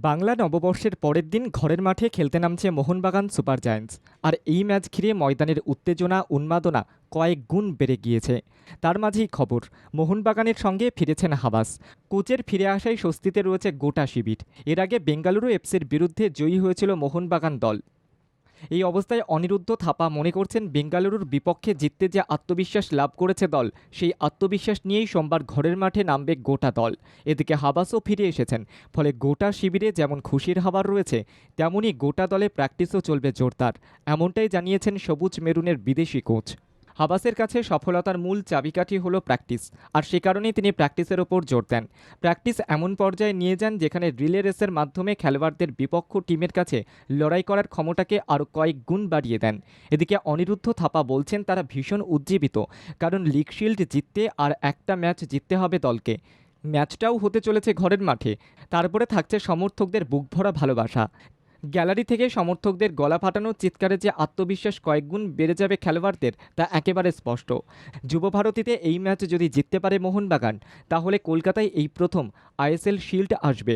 বাংলা নববর্ষের পরের দিন ঘরের মাঠে খেলতে নামছে মোহনবাগান সুপার জায়ান্টস। আর এই ম্যাচ ঘিরে ময়দানের উত্তেজনা উন্মাদনা কয়েক গুণ বেড়ে গিয়েছে। তার মাঝেই খবর, মোহনবাগানের সঙ্গে ফিরেছেন হাবাস। কোচের ফিরে আসায় স্বস্তিতে রয়েছে গোটা শিবির। এর আগে বেঙ্গালুরু এফসির বিরুদ্ধে জয়ী হয়েছিল মোহনবাগান দল। এই অবস্থায় অনিরুদ্ধ থাপা মনে করছেন, বেঙ্গালুরুর বিপক্ষে জিততে যে আত্মবিশ্বাস লাভ করেছে দল, সেই আত্মবিশ্বাস নিয়েই সোমবার ঘরের মাঠে নামবে গোটা দল। এদিকে হাবাসও ফিরে এসেছেন, ফলে গোটা শিবিরে যেমন খুশির হাওয়ার রয়েছে, তেমনই গোটা দলে প্র্যাকটিসও চলবে জোরদার। এমনটাই জানিয়েছেন সবুজ মেরুনের বিদেশি কোচ। হাবাসের কাছে সফলতার মূল চাবিকাঠি হলো প্র্যাকটিস, আর সে কারণেই তিনি প্র্যাকটিসের ওপর জোর দেন। প্র্যাকটিস এমন পর্যায়ে নিয়ে যান যেখানে রিলে রেসের মাধ্যমে খেলোয়াড়দের বিপক্ষ টিমের কাছে লড়াই করার ক্ষমতাকে আরও কয়েক গুণ বাড়িয়ে দেন। এদিকে অনিরুদ্ধ থাপা বলছেন, তারা ভীষণ উজ্জীবিত, কারণ লিগ শিল্ড জিততে আর একটা ম্যাচ জিততে হবে দলকে। ম্যাচটাও হতে চলেছে ঘরের মাঠে, তারপরে থাকছে সমর্থকদের বুকভরা ভালোবাসা। গ্যালারি থেকে সমর্থকদের গলা ফাটানো চিৎকারে যে আত্মবিশ্বাস কয়েকগুণ বেড়ে যাবে খেলোয়াড়দের, তা একেবারে স্পষ্ট। যুবভারতীতে এই ম্যাচ যদি জিততে পারে মোহনবাগান, তাহলে কলকাতায় এই প্রথম আইএসএল শিল্ড আসবে।